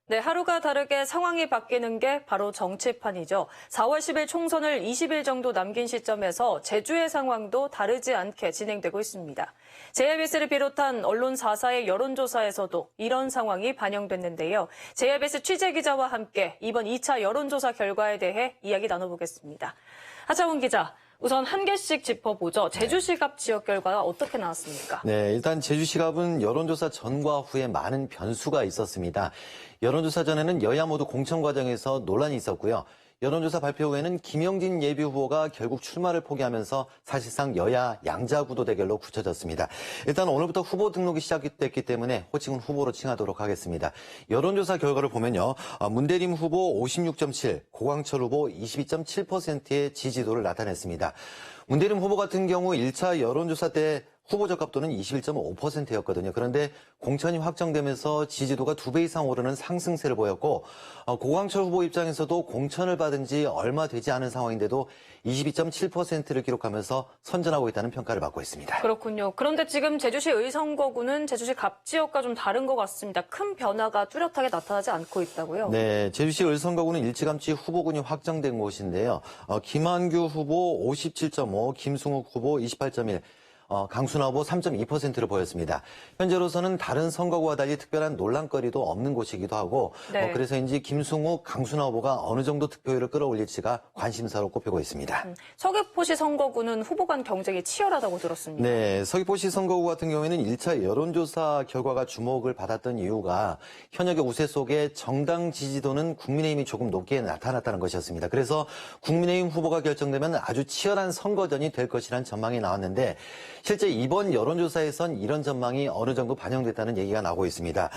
네, 하루가 다르게 상황이 바뀌는 게 바로 정치판이죠. 4월 10일 총선을 20일 정도 남긴 시점에서 제주의 상황도 다르지 않게 진행되고 있습니다. JIBS를 비롯한 언론 4사의 여론조사에서도 이런 상황이 반영됐는데요. JIBS 취재기자와 함께 이번 2차 여론조사 결과에 대해 이야기 나눠보겠습니다. 하창훈 기자. 우선 한 개씩 짚어보죠. 제주시갑 지역 결과가 어떻게 나왔습니까? 네, 일단 제주시갑은 여론조사 전과 후에 많은 변수가 있었습니다. 여론조사 전에는 여야 모두 공천 과정에서 논란이 있었고요. 여론조사 발표 후에는 김영진 예비후보가 결국 출마를 포기하면서 사실상 여야 양자 구도 대결로 굳혀졌습니다. 일단 오늘부터 후보 등록이 시작됐기 때문에 호칭은 후보로 칭하도록 하겠습니다. 여론조사 결과를 보면요. 문대림 후보 56.7, 고광철 후보 22.7%의 지지도를 나타냈습니다. 문대림 후보 같은 경우 1차 여론조사 때 후보 적합도는 21.5%였거든요. 그런데 공천이 확정되면서 지지도가 2배 이상 오르는 상승세를 보였고 고광철 후보 입장에서도 공천을 받은 지 얼마 되지 않은 상황인데도 22.7%를 기록하면서 선전하고 있다는 평가를 받고 있습니다. 그렇군요. 그런데 지금 제주시 의선거구는 제주시 갑 지역과 좀 다른 것 같습니다. 큰 변화가 뚜렷하게 나타나지 않고 있다고요? 네, 제주시 의선거구는 일찌감치 후보군이 확정된 곳인데요. 김한규 후보 57.5, 김승욱 후보 28.1, 강순하 후보 3.2%를 보였습니다. 현재로서는 다른 선거구와 달리 특별한 논란거리도 없는 곳이기도 하고 네. 그래서인지 김승욱, 강순하 후보가 어느 정도 득표율을 끌어올릴지가 관심사로 꼽히고 있습니다. 서귀포시 선거구는 후보 간 경쟁이 치열하다고 들었습니다. 네, 서귀포시 선거구 같은 경우에는 1차 여론조사 결과가 주목을 받았던 이유가 현역의 우세 속에 정당 지지도는 국민의힘이 조금 높게 나타났다는 것이었습니다. 그래서 국민의힘 후보가 결정되면 아주 치열한 선거전이 될 것이라는 전망이 나왔는데 실제 이번 여론조사에선 이런 전망이 어느 정도 반영됐다는 얘기가 나오고 있습니다.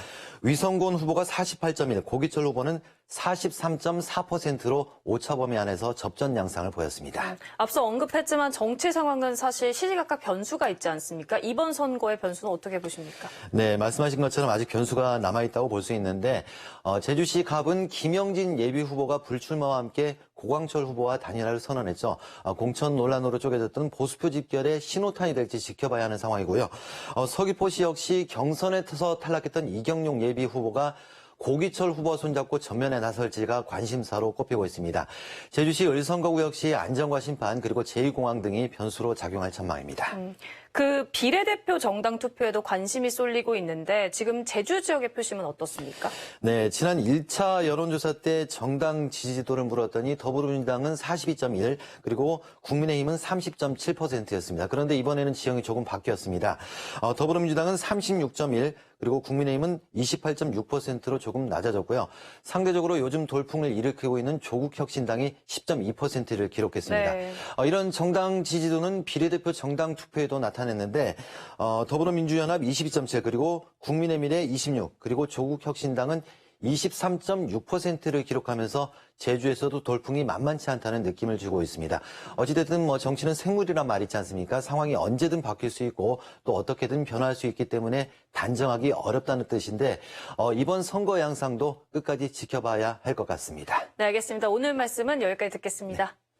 위성곤 후보가 48.1, 고기철 후보는 43.4%로 오차 범위 안에서 접전 양상을 보였습니다. 앞서 언급했지만 정치 상황은 사실 시시각각 변수가 있지 않습니까? 이번 선거의 변수는 어떻게 보십니까? 네, 말씀하신 것처럼 아직 변수가 남아있다고 볼 수 있는데 제주시 갑은 김영진 예비후보가 불출마와 함께 고광철 후보와 단일화를 선언했죠. 공천 논란으로 쪼개졌던 보수표 집결의 신호탄이 될지 지켜봐야 하는 상황이고요. 서귀포시 역시 경선에서 탈락했던 이경용 예비후보가 고기철 후보와 손잡고 전면에 나설지가 관심사로 꼽히고 있습니다. 제주시 을선거구 역시 안전과 심판 그리고 제2공항 등이 변수로 작용할 전망입니다. 그 비례대표 정당 투표에도 관심이 쏠리고 있는데 지금 제주 지역의 표심은 어떻습니까? 네, 지난 1차 여론조사 때 정당 지지도를 물었더니 더불어민주당은 42.1 그리고 국민의힘은 30.7%였습니다. 그런데 이번에는 지형이 조금 바뀌었습니다. 더불어민주당은 36.1 그리고 국민의힘은 28.6%로 조금 낮아졌고요. 상대적으로 요즘 돌풍을 일으키고 있는 조국혁신당이 10.2%를 기록했습니다. 네. 이런 정당 지지도는 비례대표 정당 투표에도 나타냈는데 더불어민주연합 22.7 그리고 국민의미래 26 그리고 조국혁신당은 23.6%를 기록하면서 제주에서도 돌풍이 만만치 않다는 느낌을 주고 있습니다. 어찌됐든 정치는 생물이란 말 있지 않습니까? 상황이 언제든 바뀔 수 있고 또 어떻게든 변화할 수 있기 때문에 단정하기 어렵다는 뜻인데 이번 선거 양상도 끝까지 지켜봐야 할 것 같습니다. 네, 알겠습니다. 오늘 말씀은 여기까지 듣겠습니다. 네.